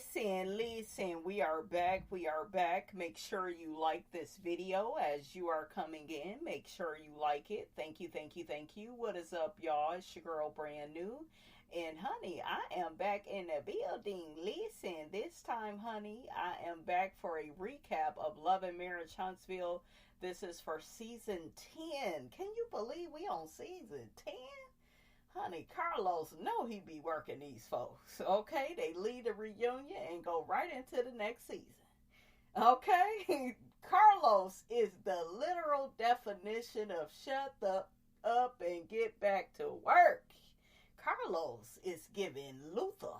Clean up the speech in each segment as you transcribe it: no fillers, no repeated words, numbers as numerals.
Listen, we are back. Make sure you like this video as you are coming in. Make sure you like it. Thank you. What is up, y'all? It's your girl, Brand New. And, honey, I am back in the building. Listen, this time, honey, I am back for a recap of Love and Marriage Huntsville. This is for season 10. Can you believe we on season 10? Honey, Carlos know he be working these folks. Okay, they leave the reunion and go right into the next season. Okay, Carlos is the literal definition of shut the up and get back to work. Carlos is giving Luther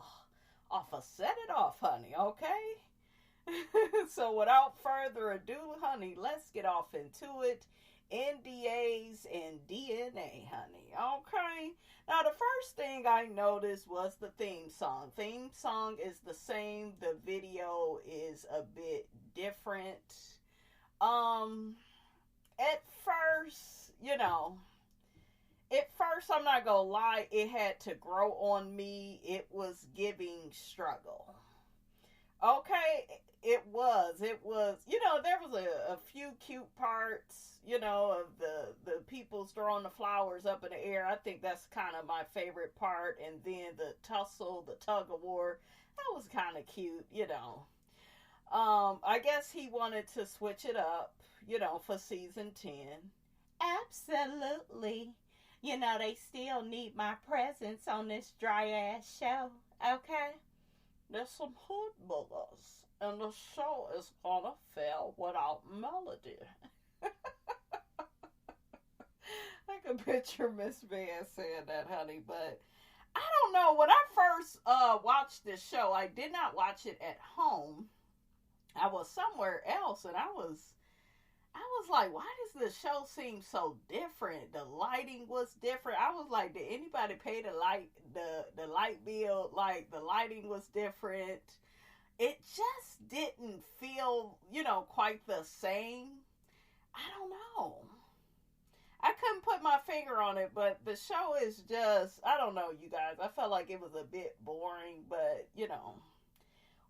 off a set it off, honey. Okay. So without further ado, honey, let's get off into it. NDA'S and DNA, honey. Okay. Now, the first thing I noticed was the theme song. Theme song is the same. The video is a bit different. At first, I'm not gonna lie, it had to grow on me. It was giving struggle. Okay, it was, there was a few cute parts, of the people throwing the flowers up in the air. I think that's kind of my favorite part. And then the tussle, the tug of war, that was kind of cute, I guess he wanted to switch it up, for season 10. Absolutely. They still need my presence on this dry ass show, okay? There's some hood buggers, and the show is gonna fail without melody. I can picture Miss Van saying that, honey, but I don't know. When I first watched this show, I did not watch it at home. I was somewhere else, and I was like, why does the show seem so different? The lighting was different. I was like, did anybody pay the light bill? Like, the lighting was different. It just didn't feel, quite the same. I don't know. I couldn't put my finger on it, but the show is just, I don't know, you guys. I felt like it was a bit boring, but,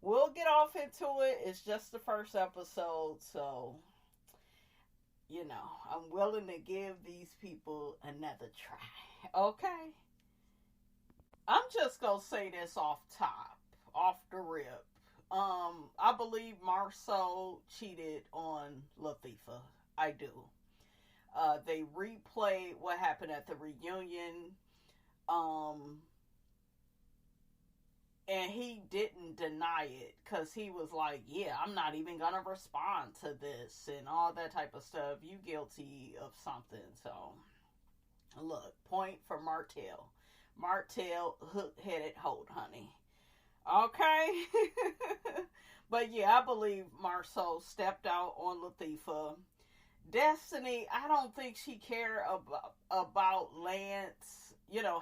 we'll get off into it. It's just the first episode, so, I'm willing to give these people another try. Okay? I'm just going to say this off the rip. I believe Marcell cheated on Latifah. I do. They replayed what happened at the reunion. And he didn't deny it because he was like, yeah, I'm not even going to respond to this and all that type of stuff. You guilty of something. So, look, point for Martell. Martell, hook-headed hold, honey. Okay? But yeah, I believe Marceau stepped out on Latifah. Destiny, I don't think she cared about Lance,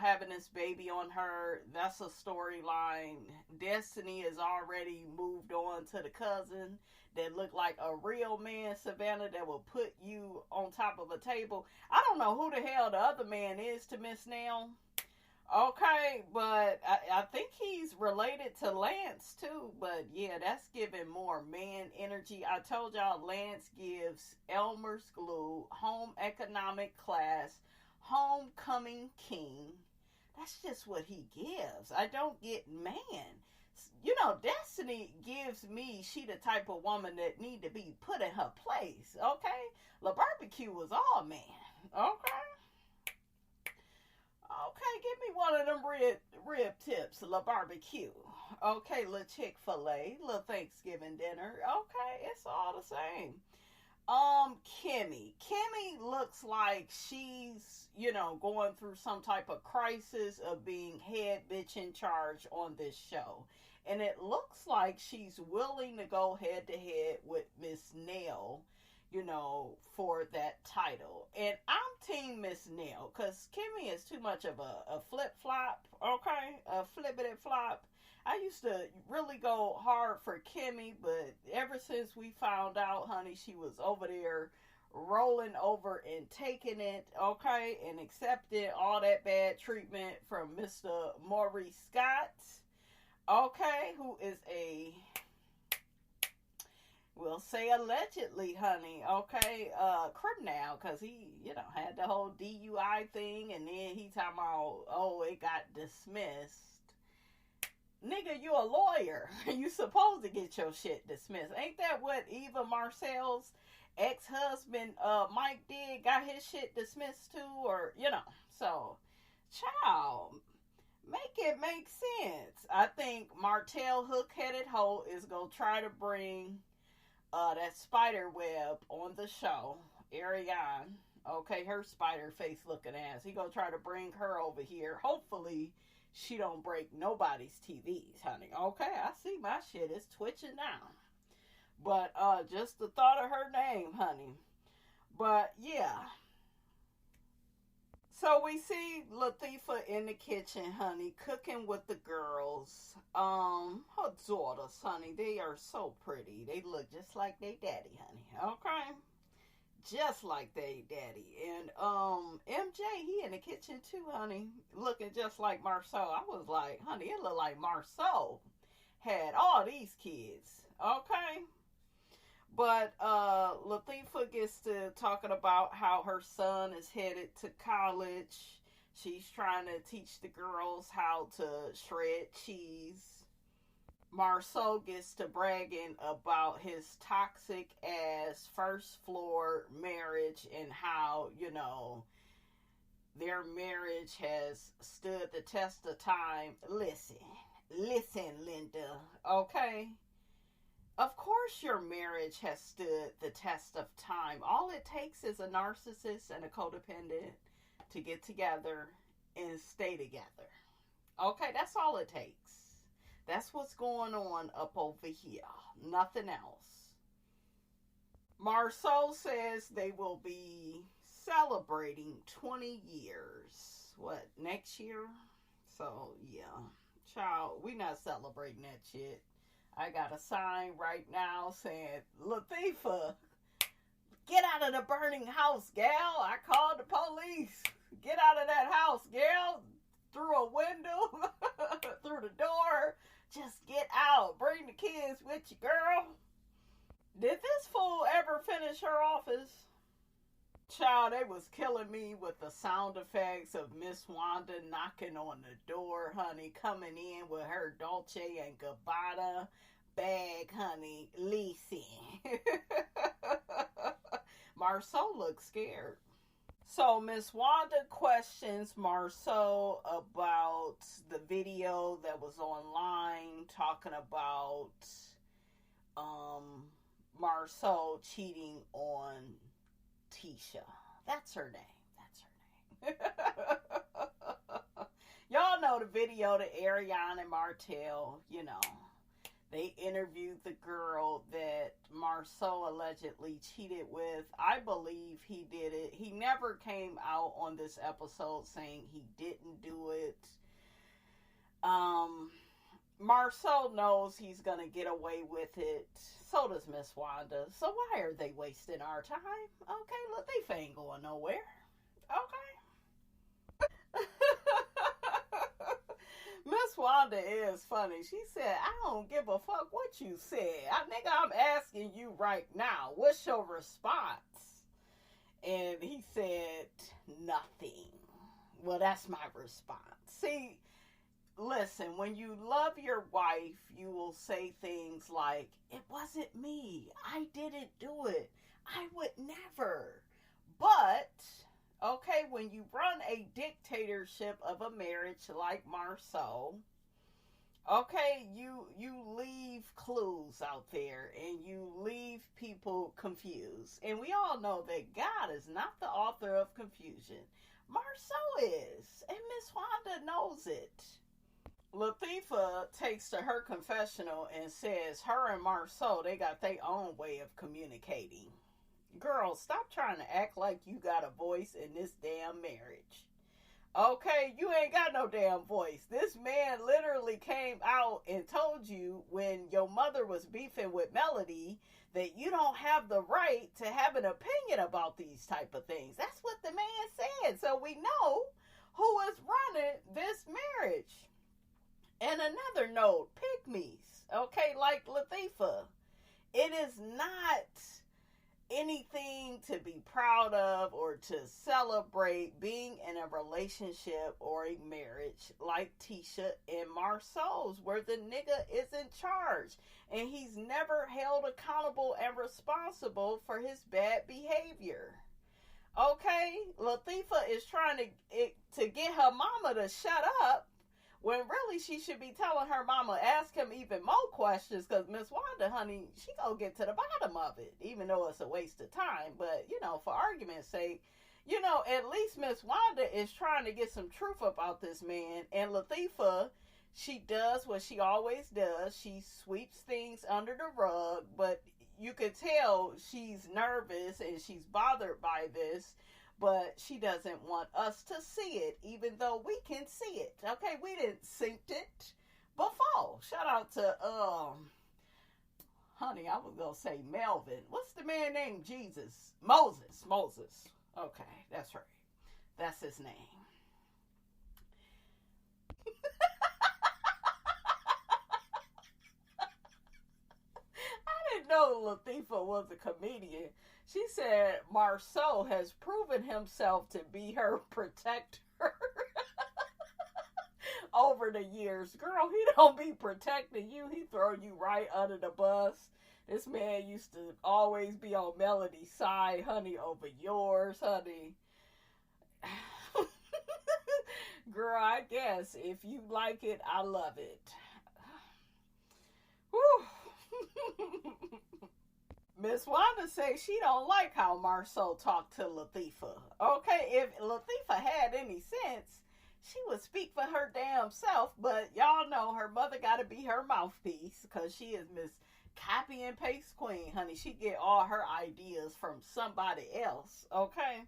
having this baby on her. That's a storyline. Destiny has already moved on to the cousin that looked like a real man, Savannah, that will put you on top of a table. I don't know who the hell the other man is to Miss Nell. Okay, but I think he's related to Lance too. But yeah, that's giving more man energy. I told y'all Lance gives Elmer's glue, home economic class, homecoming king. That's just what he gives. I don't get man. Destiny gives me, she the type of woman that need to be put in her place. Okay? La Barbecue was all man. Okay? Okay, give me one of them rib tips, La Barbecue. Okay, La Chick-fil-A, La Thanksgiving dinner. Okay, it's all the same. Kimmy looks like she's, going through some type of crisis of being head bitch in charge on this show. And it looks like she's willing to go head to head with Miss Nell, for that title. And I'm team Miss Nell, because Kimmy is too much of a flip-flop, okay? A flippity-flop. I used to really go hard for Kimmy, but ever since we found out, honey, she was over there rolling over and taking it, okay? And accepting all that bad treatment from Mr. Maurice Scott. okay, who is a, we'll say allegedly, honey, okay, criminal, because he, you know, had the whole DUI thing, and then he talking about, oh, it got dismissed. Nigga, you a lawyer. You supposed to get your shit dismissed. Ain't that what Eva Marcell's ex-husband, Mike, did? Got his shit dismissed too? Or, you know. So, child, make it make sense. I think Martell hook-headed hoe is going to try to bring that spider web on the show. Ariane. Okay, her spider face looking ass. He going to try to bring her over here. Hopefully she don't break nobody's TVs, honey. Okay, I see my shit is twitching now. But just the thought of her name, honey. But yeah. So we see Latifah in the kitchen, honey, cooking with the girls. Her daughters, honey, they are so pretty. They look just like their daddy, honey. Okay? Just like they daddy. And MJ, he in the kitchen too, honey, looking just like Marceau. I was like, honey, it looked like Marceau had all these kids. Okay? But Latifah gets to talking about how her son is headed to college. She's trying to teach the girls how to shred cheese. Marceau gets to bragging about his toxic ass first floor marriage and how, you know, their marriage has stood the test of time. Listen, Linda, okay? Of course your marriage has stood the test of time. All it takes is a narcissist and a codependent to get together and stay together. Okay, that's all it takes. That's what's going on up over here. Nothing else. Marceau says they will be celebrating 20 years. What, next year? So, yeah. Child, we not celebrating that shit. I got a sign right now saying, Latifah, get out of the burning house, gal. I called the police. Get out of that house, gal. Through a window, through the door. Just get out. Bring the kids with you, girl. Did this fool ever finish her office? Child, they was killing me with the sound effects of Miss Wanda knocking on the door, honey, coming in with her Dolce and Gabbana bag, honey, leasing. Marceau looks scared. So Miss Wanda questions Marceau about the video that was online talking about Marceau cheating on Tisha. That's her name. Y'all know the video that Ariane and Martell, you know, they interviewed the girl that Marceau allegedly cheated with. I believe he did it. He never came out on this episode saying he didn't do it. Marceau knows he's going to get away with it. So does Miss Wanda. So why are they wasting our time? Okay, look, they ain't going nowhere. Okay. Miss Wanda is funny. She said, I don't give a fuck what you said. Nigga, I'm asking you right now. What's your response? And he said, nothing. Well, that's my response. See, listen, when you love your wife, you will say things like, it wasn't me. I didn't do it. I would never. But, okay, when you run a dictatorship of a marriage like Marceau, okay, you leave clues out there and you leave people confused. And we all know that God is not the author of confusion. Marceau is. And Miss Wanda knows it. Latifah takes to her confessional and says her and Marceau, they got their own way of communicating. Girl, stop trying to act like you got a voice in this damn marriage. Okay, you ain't got no damn voice. This man literally came out and told you when your mother was beefing with Melody that you don't have the right to have an opinion about these type of things. That's what the man said. So we know who is running this marriage. And another note, pick-me's, okay, like Latifah. It is not anything to be proud of or to celebrate being in a relationship or a marriage like Tisha and Marceau's, where the nigga is in charge and he's never held accountable and responsible for his bad behavior. Okay, Latifah is trying to get her mama to shut up, when really she should be telling her mama, ask him even more questions, because Miss Wanda, honey, she gonna get to the bottom of it, even though it's a waste of time. But, you know, for argument's sake, you know, at least Miss Wanda is trying to get some truth about this man. And Latifah, she does what she always does. She sweeps things under the rug, but you could tell she's nervous and she's bothered by this. But she doesn't want us to see it, even though we can see it. Okay, we didn't sync it before. Shout out to, honey, I was going to say Melvin. What's the man named Jesus? Moses. Okay, that's right. That's his name. I didn't know Latifah was a comedian. She said Marceau has proven himself to be her protector over the years. Girl, he don't be protecting you. He throw you right under the bus. This man used to always be on Melody's side, honey, over yours, honey. Girl, I guess if you like it, I love it. Whew. Miss Wanda says she don't like how Marceau talked to Latifah. Okay, if Latifah had any sense, she would speak for her damn self, but y'all know her mother gotta be her mouthpiece, because she is Miss Copy and Paste Queen, honey. She get all her ideas from somebody else, okay?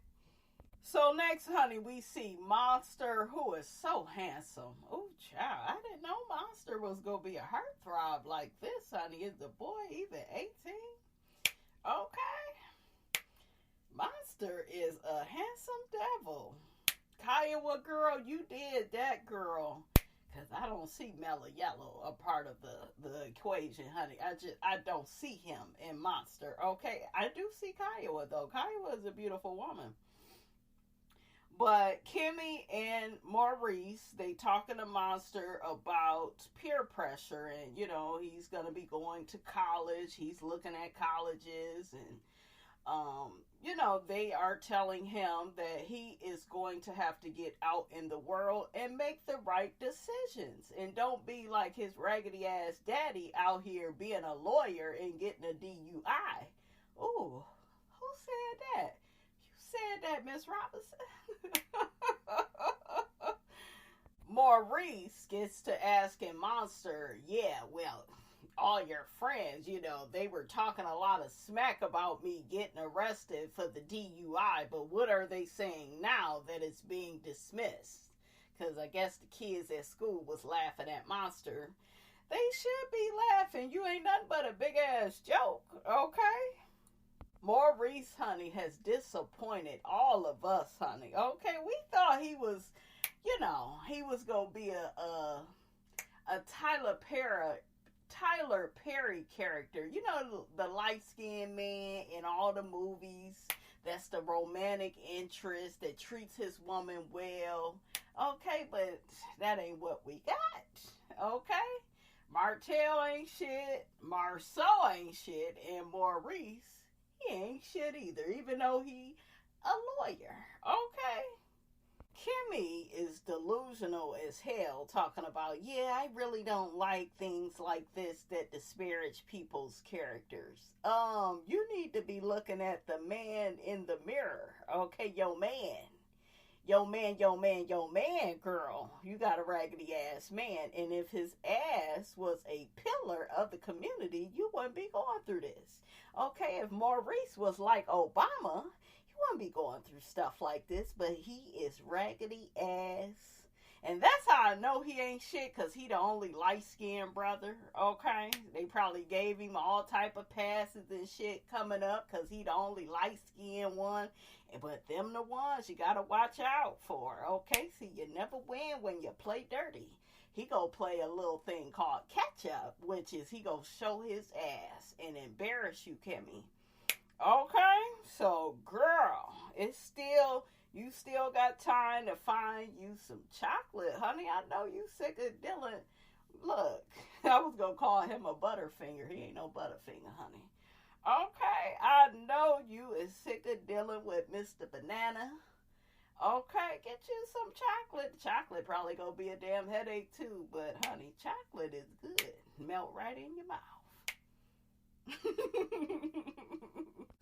So next, honey, we see Monster, who is so handsome. Oh, child, I didn't know Monster was gonna be a heartthrob like this, honey. Is the boy even 18? Okay. Monster is a handsome devil. Kiowa, girl, you did that, girl. Because I don't see Mellow Yellow a part of the equation, honey. I don't see him in Monster. Okay, I do see Kiowa, though. Kiowa is a beautiful woman. But Kimmy and Maurice, they talking to Monster about peer pressure, and you know he's gonna be going to college. He's looking at colleges, and you know they are telling him that he is going to have to get out in the world and make the right decisions, and don't be like his raggedy ass daddy out here being a lawyer and getting a DUI. Ooh, who said that? Said that, Miss Robinson. Maurice gets to asking Monster, yeah, well, all your friends, you know, they were talking a lot of smack about me getting arrested for the DUI, but what are they saying now that it's being dismissed? Because I guess the kids at school was laughing at Monster. They should be laughing. You ain't nothing but a big ass joke, okay? Maurice, honey, has disappointed all of us, honey. Okay, we thought he was, you know, he was gonna be a Tyler Perry character. You know, the light-skinned man in all the movies. That's the romantic interest that treats his woman well. Okay, but that ain't what we got. Okay, Martell ain't shit. Marceau ain't shit, and Maurice, he ain't shit either, even though he a lawyer. Okay. Kimmy is delusional as hell, talking about, yeah, I really don't like things like this that disparage people's characters. You need to be looking at the man in the mirror. Okay, yo man, girl. You got a raggedy ass man, and if his ass was a pillar of the community, you wouldn't be going through this. Okay, if Maurice was like Obama, he wouldn't be going through stuff like this, but he is raggedy ass. And that's how I know he ain't shit, because he the only light-skinned brother, okay? They probably gave him all type of passes and shit coming up, because he the only light-skinned one. But them the ones you gotta watch out for, okay? See, you never win when you play dirty. he gonna play a little thing called catch up, which is he gonna show his ass and embarrass you, Kimmy. Okay, so girl, it's still, you still got time to find you some chocolate, honey. I know you sick of Dylan. Look, I was gonna call him a Butterfinger. He ain't no Butterfinger, honey. Okay, I know you is sick of dealing with Mr. Banana. Okay, get you some chocolate. Chocolate probably gonna be a damn headache too, but honey, chocolate is good. Melt right in your mouth.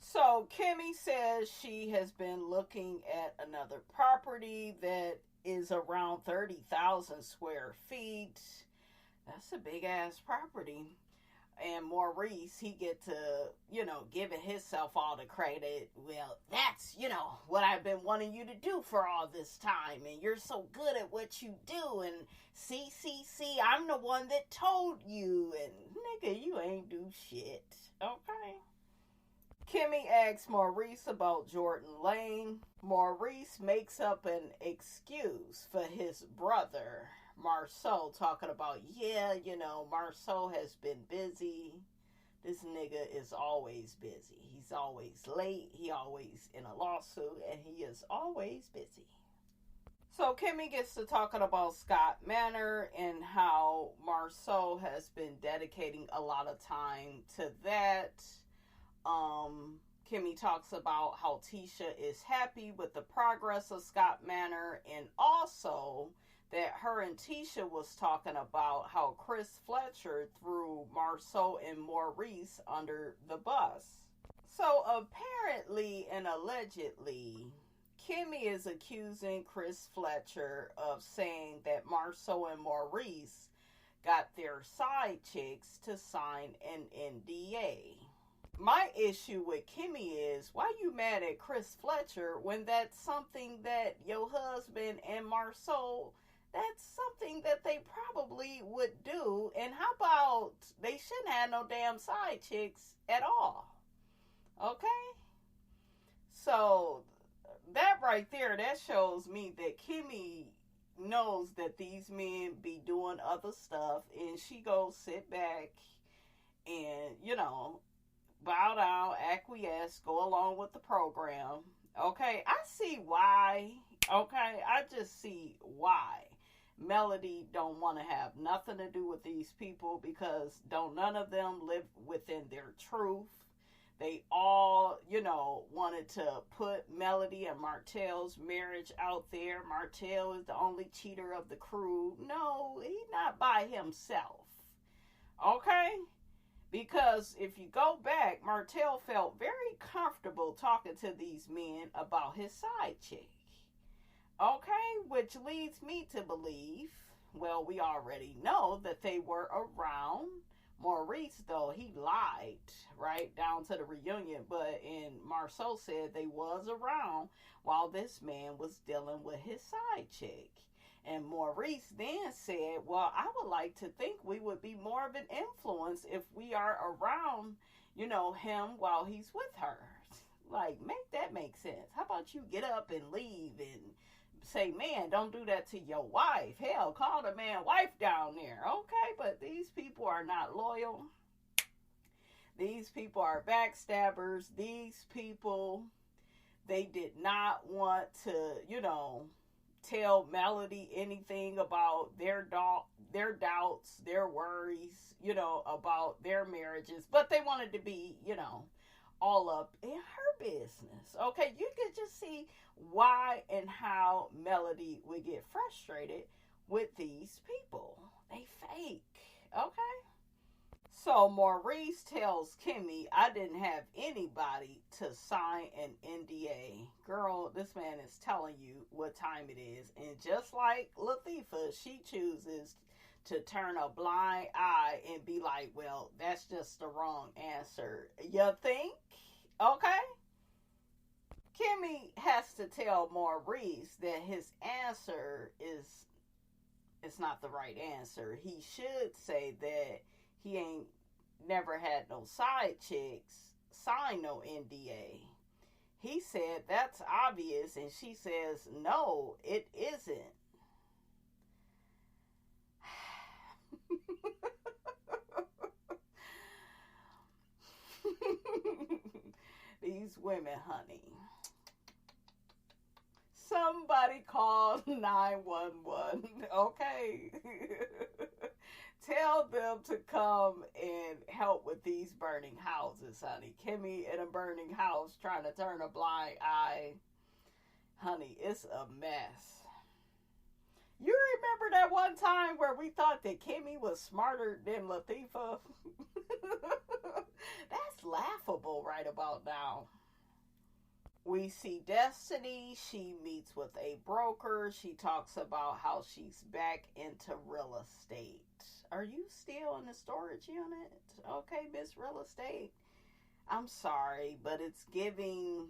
So Kimmy says she has been looking at another property that is around 30,000 square feet. That's a big ass property. And Maurice, he get to, giving himself all the credit. Well, that's, what I've been wanting you to do for all this time. And you're so good at what you do. And see, I'm the one that told you. And nigga, you ain't do shit. Okay. Kimmy asks Maurice about Jordan Lane. Maurice makes up an excuse for his brother, Marcell, talking about, Marcell has been busy. This nigga is always busy. He's always late. He always in a lawsuit, and he is always busy. So Kimmy gets to talking about Scott Manor and how Marcell has been dedicating a lot of time to that. Kimmy talks about how Tisha is happy with the progress of Scott Manor, and also that her and Tisha was talking about how Chris Fletcher threw Marceau and Maurice under the bus. So apparently and allegedly, Kimmy is accusing Chris Fletcher of saying that Marceau and Maurice got their side chicks to sign an NDA. My issue with Kimmy is, why you mad at Chris Fletcher when that's something that your husband and Marceau, that's something that they probably would do? And how about they shouldn't have no damn side chicks at all? Okay? So that right there, that shows me that Kimmy knows that these men be doing other stuff, and she goes sit back and, bow down, acquiesce, go along with the program. Okay, I see why. Okay, I just see why Melody don't want to have nothing to do with these people, because don't none of them live within their truth. They all, wanted to put Melody and Martell's marriage out there. Martell is the only cheater of the crew. No, he's not by himself. Okay? Because if you go back, Martell felt very comfortable talking to these men about his side chick. Okay, which leads me to believe, well, we already know that they were around. Maurice, though, he lied right down to the reunion, and Marceau said they was around while this man was dealing with his side chick. And Maurice then said, well, I would like to think we would be more of an influence if we are around, him while he's with her. Like, make that make sense. How about you get up and leave and say, man, don't do that to your wife. Hell, call the man wife down there. Okay, but these people are not loyal. These people are backstabbers. These people, they did not want to, tell Melody anything about their doubts, their worries, about their marriages. But they wanted to be, all up in her business. Okay, you could just see why and how Melody would get frustrated with these people. They fake. Okay? So Maurice tells Kimmy, I didn't have anybody to sign an NDA. Girl, this man is telling you what time it is. And just like Latifah, she chooses to turn a blind eye and be like, well, that's just the wrong answer. You think? Okay? Kimmy has to tell Maurice that his answer is not the right answer. He should say that he ain't never had no side chicks sign no NDA. He said that's obvious, and she says no, it isn't. these women, honey. Somebody call 911, okay? Tell them to come and help with these burning houses, honey. Kimmy in a burning house trying to turn a blind eye. Honey, it's a mess. You remember that one time where we thought that Kimmy was smarter than Latifah? That's laughable right about now. We see Destiny. She meets with a broker. She talks about how she's back into real estate. Are you still in the storage unit? Okay, Miss Real Estate. I'm sorry, but it's giving...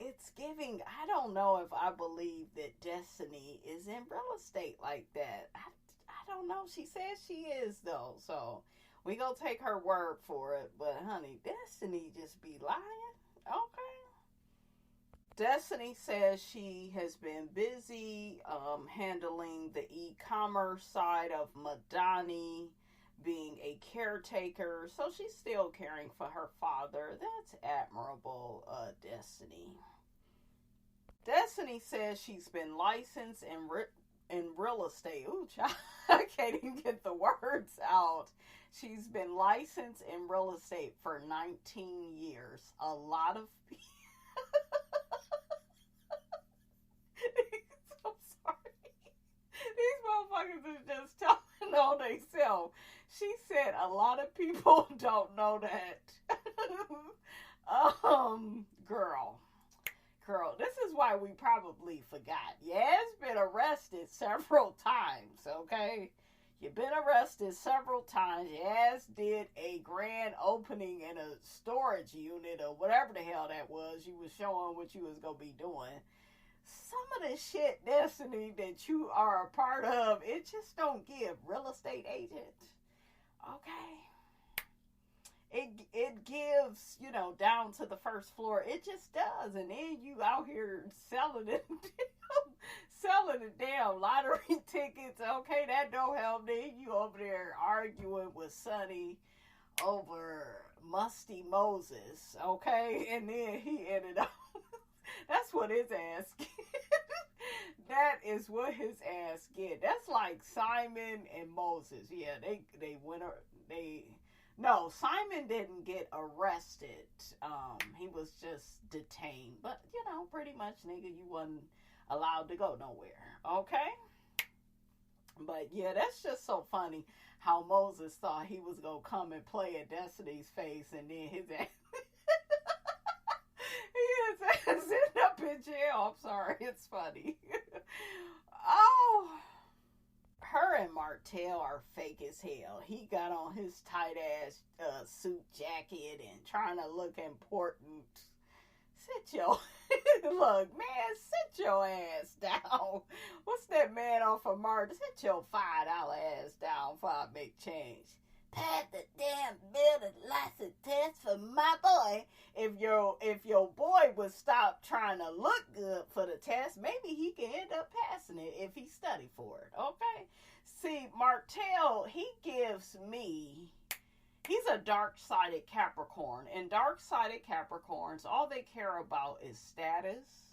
it's giving... I don't know if I believe that Destiny is in real estate like that. I don't know. She says she is, though, so... we gonna take her word for it, but honey, Destiny just be lying, okay? Destiny says she has been busy handling the e-commerce side of Madani, being a caretaker, so she's still caring for her father. That's admirable, Destiny. Destiny says she's been licensed in real estate. Ooh, child, I can't even get the words out. She's been licensed in real estate for 19 years. A lot of people... I'm sorry. These motherfuckers is just telling on themselves. She said a lot of people don't know that. Girl, this is why we probably forgot. Yaz been arrested several times, okay? You've been arrested several times. Yaz did a grand opening in a storage unit or whatever the hell that was. You was showing what you was going to be doing. Some of the shit, Destiny, that you are a part of, it just don't give. Real estate agent, okay? It gives, you know, down to the first floor. It just does. And then you out here selling it. Selling the damn lottery tickets. Okay, that don't help. Then you over there arguing with Sonny over Musty Moses. Okay, and then he ended up. That's what his ass get. That is what his ass get. That's like Simon and Moses. Yeah, they went. No, Simon didn't get arrested. He was just detained. But you know, pretty much, nigga, you wasn't allowed to go nowhere, okay? But yeah, that's just so funny how Moses thought he was gonna come and play at Destiny's face, and then his ass ended up in jail. I'm sorry, it's funny. Oh, her and Martell are fake as hell. He got on his tight ass suit jacket and trying to look important. Sit your look, man, sit your ass down. What's that man off of Martin? Sit your $5 ass down before I make change. Pass the damn building license test for my boy. If your boy would stop trying to look good for the test, maybe he can end up passing it if he studied for it. Okay. See, Martell, he gives me. He's a dark-sided Capricorn. And dark-sided Capricorns, all they care about is status.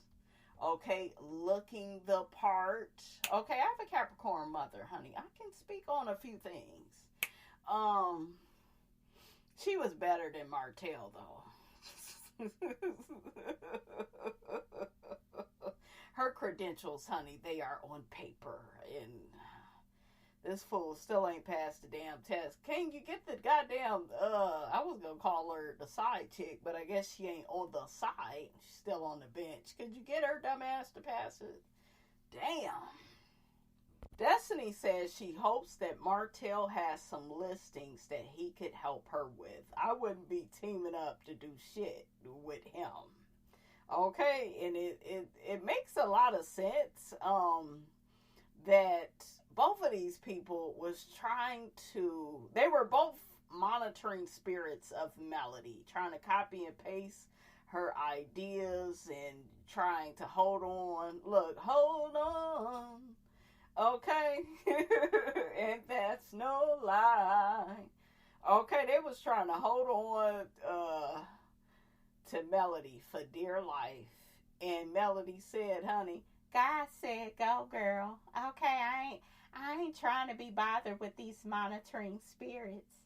Okay, looking the part. Okay, I have a Capricorn mother, honey. I can speak on a few things. She was better than Martell, though. Her credentials, honey, they are on paper. And this fool still ain't passed the damn test. Can you get the goddamn, I was gonna call her the side chick, but I guess she ain't on the side. She's still on the bench. Could you get her dumb ass to pass it? Damn. Destiny says she hopes that Martell has some listings that he could help her with. I wouldn't be teaming up to do shit with him. Okay, and it makes a lot of sense, that both of these people was they were both monitoring spirits of Melody, trying to copy and paste her ideas and trying to hold on. Look, hold on. Okay. And that's no lie. Okay, they was trying to hold on to Melody for dear life. And Melody said, honey, God said go, girl. Okay, I ain't trying to be bothered with these monitoring spirits.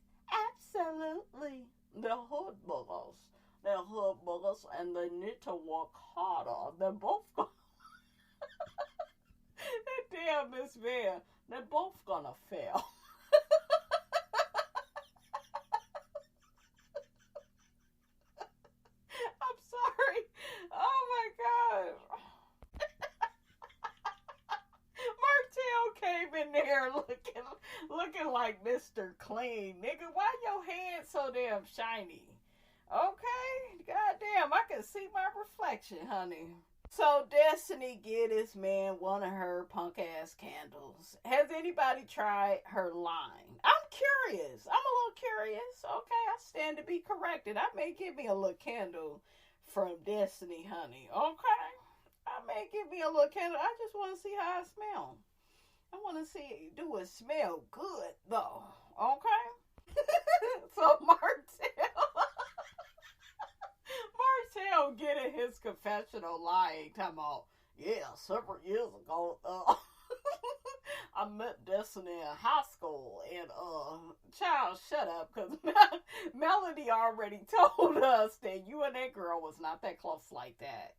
Absolutely. The hood buggers. The hood buggers and they need to work harder. They're both going that damn Miss Van, they're both gonna fail. I'm sorry. Oh my god. Martell came in there looking like Mr. Clean. Nigga, why your hands so damn shiny? Okay, goddamn, I can see my reflection, honey. So Destiny get this man one of her punk ass candles. Has anybody tried her line? I'm curious. I'm a little curious. Okay, I stand to be corrected. I may give me a little candle from Destiny, honey. Okay, I may give me a little candle. I just want to see how it smells. I want to see, do it smell good though? Okay. So Marcell getting his confessional lying, talking about, yeah, several years ago, I met Destiny in high school, and, child, shut up, because Melody already told us that you and that girl was not that close like that.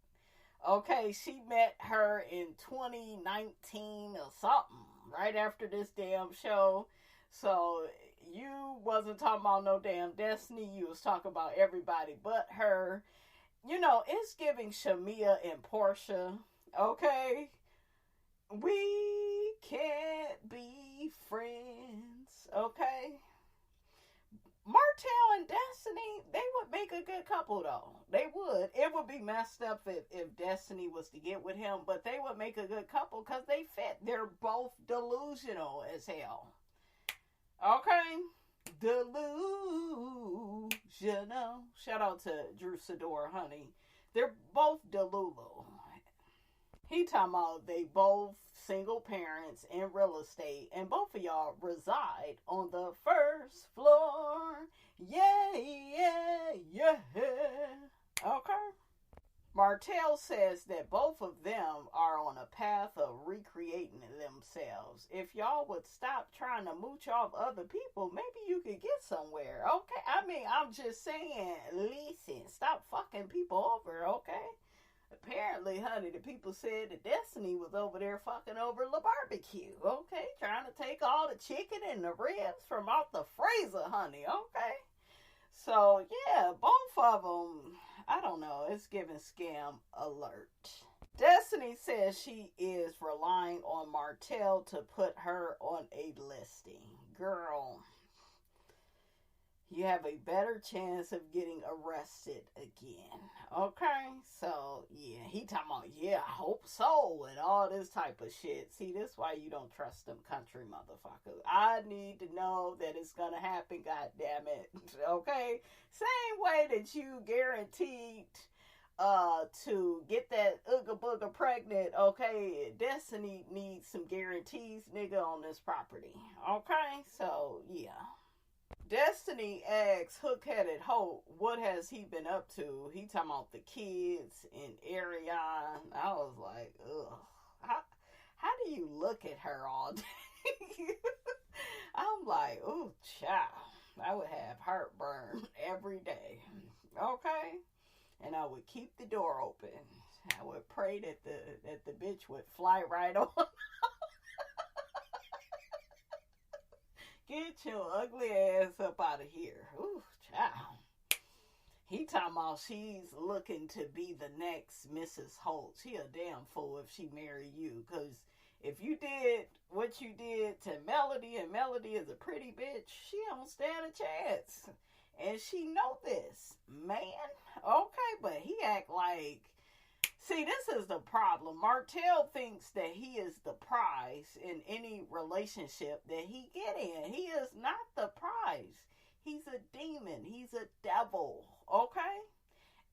Okay, she met her in 2019 or something, right after this damn show, so you wasn't talking about no damn Destiny, you was talking about everybody but her. You know, it's giving Shamia and Portia, okay? We can't be friends, okay? Martell and Destiny, they would make a good couple, though. They would. It would be messed up if Destiny was to get with him, but they would make a good couple because they fit. They're both delusional as hell. Okay? Delusional. Shout out to Drew Sidor, honey. They're both delulu. He talking about they both single parents in real estate, and both of y'all reside on the first floor. Yeah, yeah, yeah. Okay. Martell says that both of them are on a path of recreating themselves. If y'all would stop trying to mooch off other people, maybe you could get somewhere, okay? I mean, I'm just saying, listen, stop fucking people over, okay? Apparently, honey, the people said that Destiny was over there fucking over the barbecue, okay? Trying to take all the chicken and the ribs from off the freezer, honey, okay? So, yeah, both of them, I don't know, it's giving scam alert. Destiny says she is relying on Martell to put her on a listing. Girl, you have a better chance of getting arrested again. Okay? So, yeah, he talking about, yeah, I hope so, and all this type of shit. See, this is why you don't trust them country motherfuckers. I need to know that it's gonna happen, goddammit. Okay? Same way that you guaranteed to get that Ooga Booga pregnant, okay? Destiny needs some guarantees, nigga, on this property. Okay? So, yeah. Destiny asks Hook-Headed Hope, what has he been up to? He talking about the kids in Arion. I was like, ugh. How do you look at her all day? I'm like, ooh, child. I would have heartburn every day. Okay? And I would keep the door open. I would pray that the bitch would fly right on. Get your ugly ass up out of here. Ooh, child. He talking about she's looking to be the next Mrs. Holt. She a damn fool if she marry you. Because if you did what you did to Melody, and Melody is a pretty bitch, she don't stand a chance. And she know this. Man, okay, but he act like... See, this is the problem. Martell thinks that he is the prize in any relationship that he get in. He is not the prize. He's a demon. He's a devil. Okay?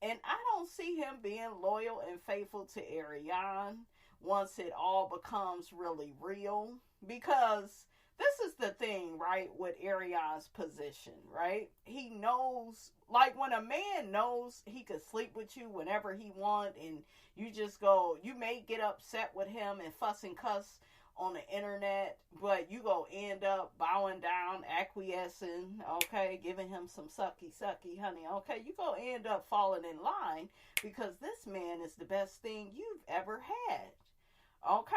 And I don't see him being loyal and faithful to Ariane once it all becomes really real. Because this is the thing, right, with Ariana's position, right? He knows, like when a man knows he could sleep with you whenever he want, and you just go, you may get upset with him and fuss and cuss on the internet, but you go end up bowing down, acquiescing, okay, giving him some sucky honey, okay, you go end up falling in line because this man is the best thing you've ever had, okay?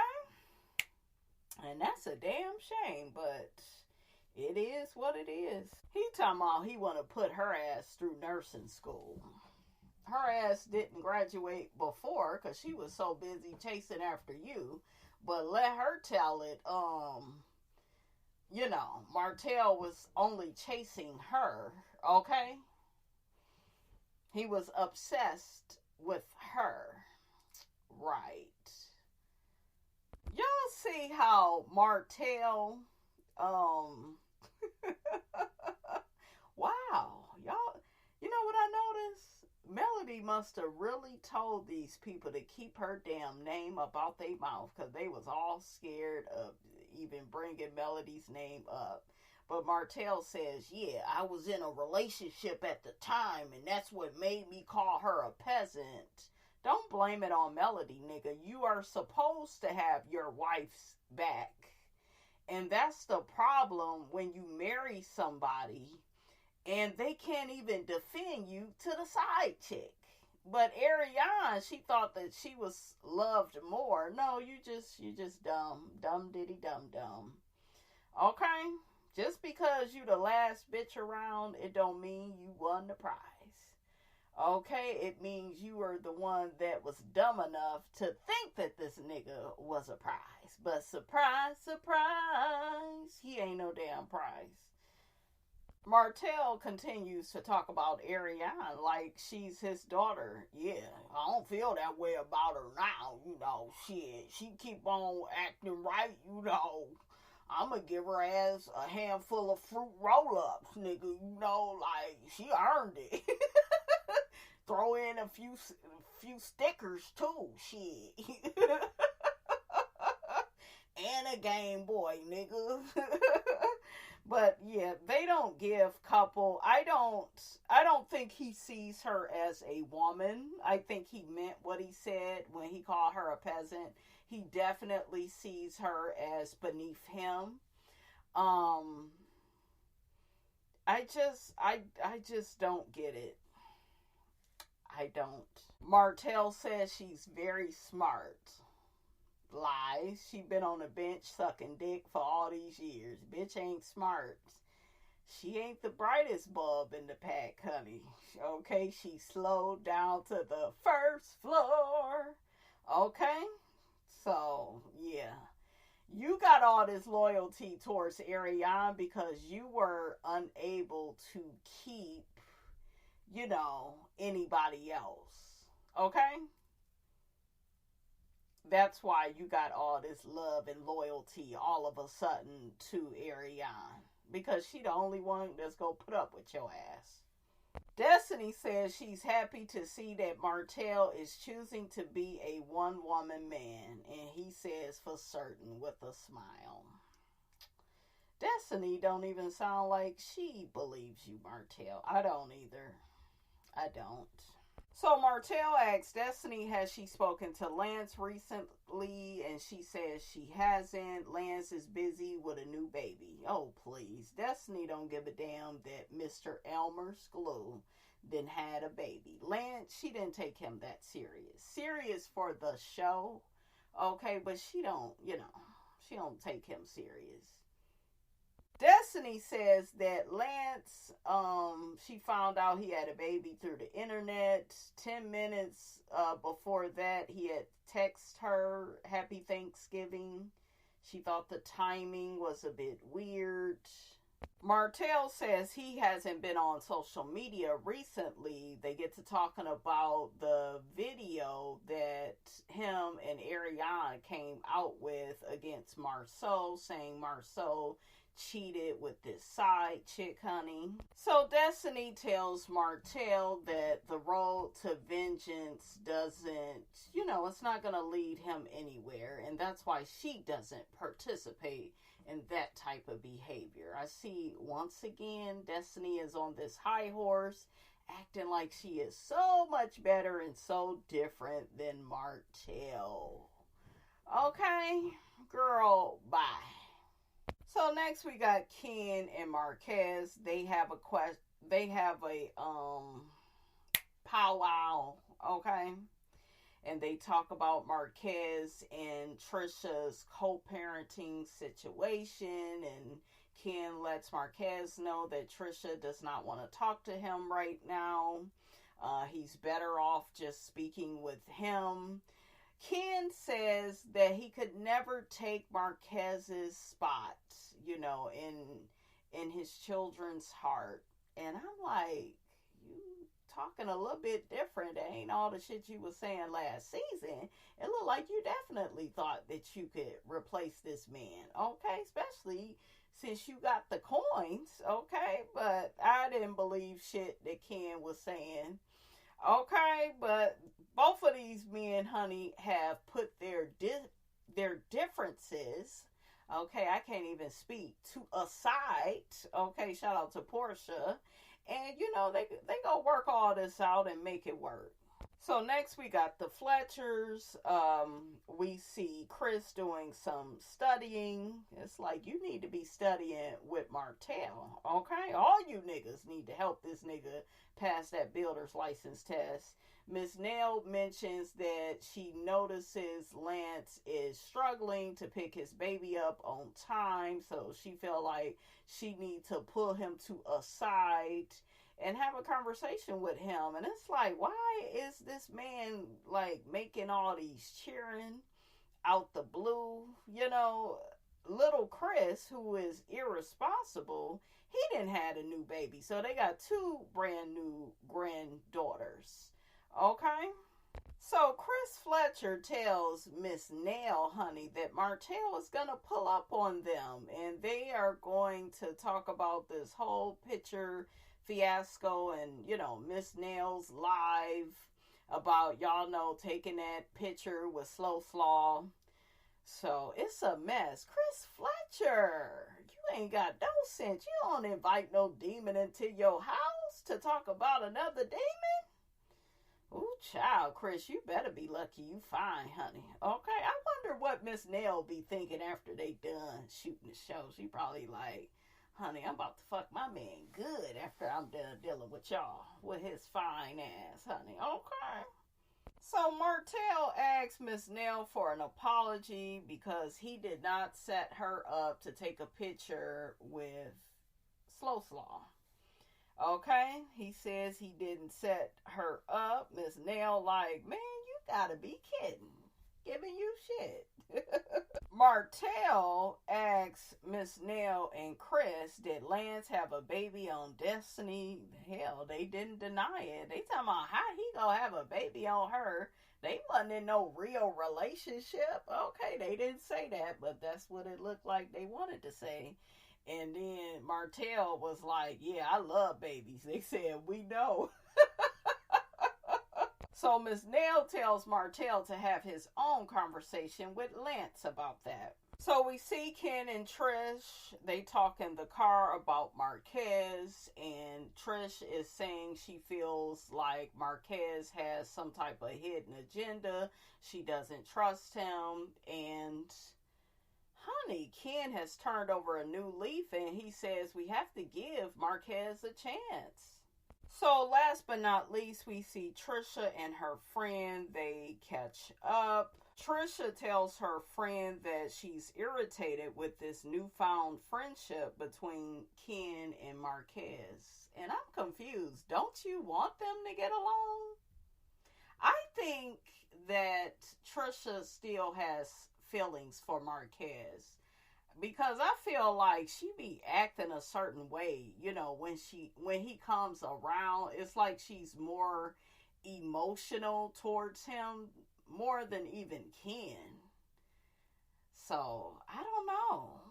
And that's a damn shame, but it is what it is. He talking about he want to put her ass through nursing school. Her ass didn't graduate before because she was so busy chasing after you. But let her tell it, you know, Martell was only chasing her, okay? He was obsessed with her. Right. Y'all see how Martell, wow, y'all, you know what I noticed? Melody must have really told these people to keep her damn name about their mouth because they was all scared of even bringing Melody's name up. But Martell says, yeah, I was in a relationship at the time and that's what made me call her a peasant. Don't blame it on Melody, nigga. You are supposed to have your wife's back. And that's the problem when you marry somebody and they can't even defend you to the side chick. But Ariana, she thought that she was loved more. No, you just dumb. Dumb diddy dum dum. Okay? Just because you the last bitch around, it don't mean you won the prize. Okay? It means you were the one that was dumb enough to think that this nigga was a prize. But surprise, surprise, he ain't no damn prize. Martell continues to talk about Ariana like she's his daughter. Yeah, I don't feel that way about her now, you know, shit. She keep on acting right, you know. I'm gonna give her ass a handful of fruit roll-ups, nigga, you know, like, she earned it. Throw in a few stickers, too, shit. And a Game Boy, nigga. But yeah, they don't give couple. I don't think he sees her as a woman. I think he meant what he said when he called her a peasant. He definitely sees her as beneath him. I just don't get it. I don't. Martell says she's very smart. Lies. She been on the bench sucking dick for all these years. Bitch ain't smart. She ain't the brightest bulb in the pack, honey. Okay, she slowed down to the first floor. Okay? So, yeah. You got all this loyalty towards Ariana because you were unable to keep, you know, anybody else. Okay? That's why you got all this love and loyalty all of a sudden to Ariana. Because she the only one that's gonna put up with your ass. Destiny says she's happy to see that Martell is choosing to be a one-woman man. And he says for certain with a smile. Destiny don't even sound like she believes you, Martell. I don't either. I don't. So Martell asks Destiny, has she spoken to Lance recently? And she says she hasn't. Lance is busy with a new baby. Oh, please. Destiny don't give a damn that Mr. Elmer Sklew then had a baby. Lance, she didn't take him that serious. Serious for the show. Okay, but she don't, you know, she don't take him serious. Destiny says that Lance, she found out he had a baby through the internet. 10 minutes before that, he had texted her Happy Thanksgiving. She thought the timing was a bit weird. Martell says he hasn't been on social media recently. They get to talking about the video that him and Ariana came out with against MARSAU, saying MARSAU cheated with this side chick, honey. So Destiny tells Martell that the road to vengeance doesn't, you know, it's not going to lead him anywhere. And that's why she doesn't participate and that type of behavior. I see once again Destiny is on this high horse, acting like she is so much better and so different than Martell. Okay, girl, bye. So next we got Ken and Marquez. They have a powwow, okay? And they talk about Marquez and Trisha's co-parenting situation, and Ken lets Marquez know that Trisha does not want to talk to him right now. He's better off just speaking with him. Ken says that he could never take Marquez's spot, you know, in his children's heart. And I'm like, you talking a little bit different. That ain't all the shit you was saying last season. It looked like you definitely thought that you could replace this man, okay? Especially since you got the coins, okay? But I didn't believe shit that Ken was saying. Okay, but both of these men, honey, have put their differences, okay, I can't even speak, to aside, okay, shout out to Portia, and, you know, they gonna work all this out and make it work. So next we got the Fletchers. We see Chris doing some studying. It's like, you need to be studying with Martell, okay? All you niggas need to help this nigga pass that builder's license test. Miss Nell mentions that she notices Lance is struggling to pick his baby up on time, so she feel like she needs to pull him to a side and have a conversation with him. And it's like, why is this man like making all these cheering out the blue? You know, little Chris, who is irresponsible, he didn't have a new baby, so they got 2 brand new granddaughters. Okay, so Chris Fletcher tells Miss Nell, honey, that Martell is gonna pull up on them, and they are going to talk about this whole picture fiasco, and, you know, Miss Nell's live about, y'all know, taking that picture with Slow Slaw. So it's a mess. Chris Fletcher, you ain't got no sense. You don't invite no demon into your house to talk about another demon. Ooh, child, Chris, you better be lucky you fine, honey. Okay, I wonder what Miss Nell be thinking after they done shooting the show. She probably like, honey, I'm about to fuck my man good after I'm done dealing with y'all, with his fine ass, honey. Okay. So Martell asked Miss Nell for an apology because he did not set her up to take a picture with Slow Slaw. Okay, he says he didn't set her up. Miss Nell like, man, you gotta be kidding. Giving you shit. Martell asks Miss Nell and Chris, did Lance have a baby on Destiny? Hell, they didn't deny it. They talking about how he gonna have a baby on her. They wasn't in no real relationship. Okay, they didn't say that, but that's what it looked like they wanted to say. And then Martell was like, yeah, I love babies. They said, we know. So Miss Nell tells Martell to have his own conversation with Lance about that. So we see Ken and Trish. They talk in the car about Marquez. And Trish is saying she feels like Marquez has some type of hidden agenda. She doesn't trust him. And honey, Ken has turned over a new leaf, and he says we have to give Marquez a chance. So last but not least, we see Trisha and her friend. They catch up. Trisha tells her friend that she's irritated with this newfound friendship between Ken and Marquez. And I'm confused. Don't you want them to get along? I think that Trisha still has feelings for Marquez, because I feel like she be acting a certain way, you know, when he comes around. It's like she's more emotional towards him, more than even Ken. So I don't know.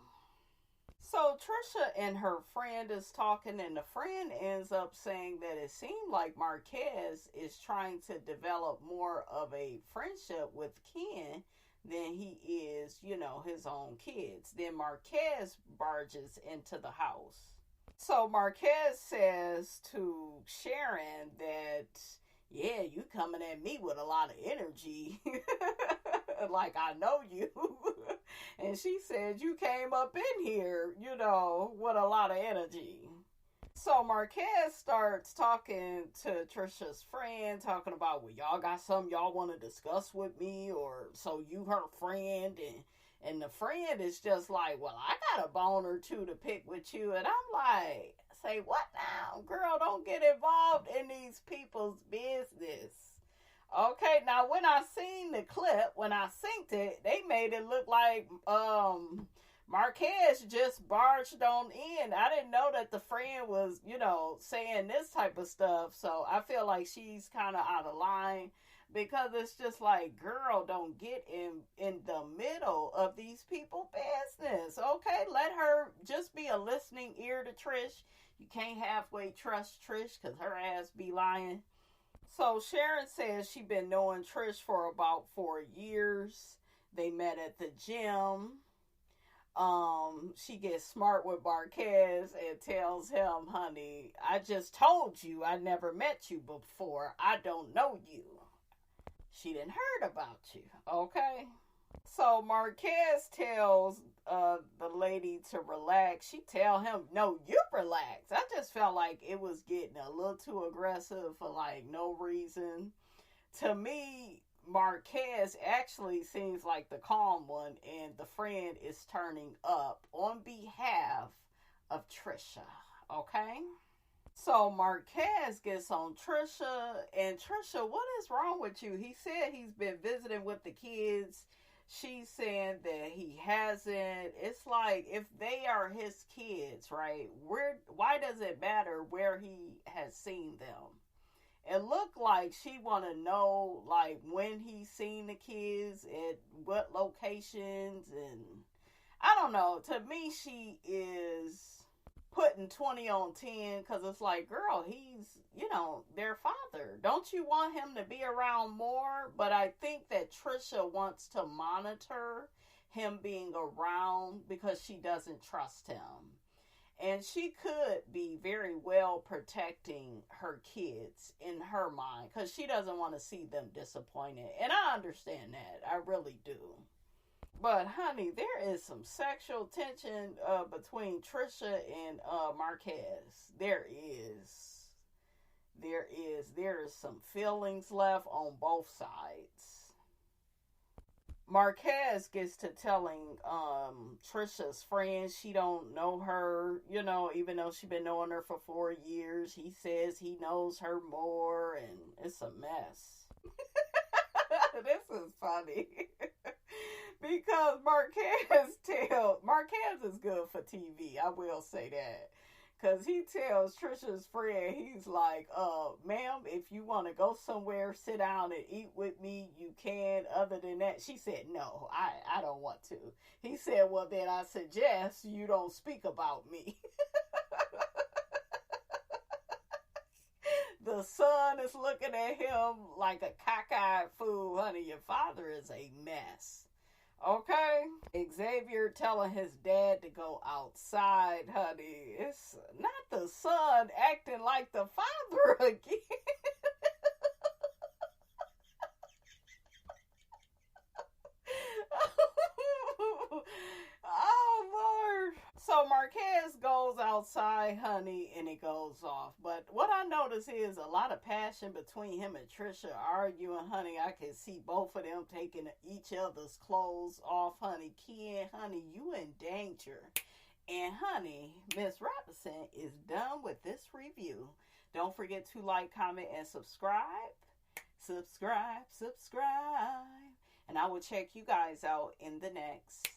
So Trisha and her friend is talking, and the friend ends up saying that it seemed like Marquez is trying to develop more of a friendship with Ken than he is, you know, his own kids. Then Marquez barges into the house. So Marquez says to Sharon that, yeah, you coming at me with a lot of energy. Like, I know you. And she said, you came up in here, you know, with a lot of energy. So Marquez starts talking to Trisha's friend, talking about, well, y'all got something y'all want to discuss with me, or so you her friend, and the friend is just like, well, I got a bone or two to pick with you, and I'm like, say what now? Girl, don't get involved in these people's business. Okay, now when I seen the clip, when I synced it, they made it look like Marquez just barged on in. I didn't know that the friend was, you know, saying this type of stuff. So I feel like she's kind of out of line, because it's just like, girl, don't get in the middle of these people's business. Okay, let her just be a listening ear to Trish. You can't halfway trust Trish, because her ass be lying. So Sharon says she been knowing Trish for about 4 years. They met at the gym. She gets smart with Marquez and tells him, honey, I just told you I never met you before. I don't know you. She didn't heard about you, okay? So Marquez tells the lady to relax. She tell him, no, you relax. I just felt like it was getting a little too aggressive for like no reason. To me, Marquez actually seems like the calm one, and the friend is turning up on behalf of Trisha, okay? So Marquez gets on Trisha, and Trisha, what is wrong with you? He said he's been visiting with the kids. She's saying that he hasn't. It's like, if they are his kids, right? Why does it matter where he has seen them? It looked like she want to know, like, when he's seen the kids, at what locations, and I don't know. To me, she is putting 20 on 10, because it's like, girl, he's, you know, their father. Don't you want him to be around more? But I think that Trisha wants to monitor him being around because she doesn't trust him. And she could be very well protecting her kids in her mind, because she doesn't want to see them disappointed. And I understand that. I really do. But, honey, there is some sexual tension between Trisha and Marquez. There is some feelings left on both sides. Marquez gets to telling Trisha's friend she don't know her, you know, even though she been knowing her for 4 years. He says he knows her more, and it's a mess. This is funny. Because Marquez is good for TV, I will say that. Because he tells Trisha's friend, he's like, ma'am, if you want to go somewhere, sit down and eat with me, you can. Other than that, she said, no, I don't want to. He said, well, then I suggest you don't speak about me. The son is looking at him like a cockeyed fool. Honey, your father is a mess. Okay? Xavier telling his dad to go outside, honey. It's not the son acting like the father again. Oh, Lord. So Marquez goes outside, honey, and it goes off. But what I notice is a lot of passion between him and Trisha arguing, honey. I can see both of them taking each other's clothes off, honey. Ken, honey, you in danger. And, honey, Miss Robinson is done with this review. Don't forget to like, comment, and subscribe. Subscribe. And I will check you guys out in the next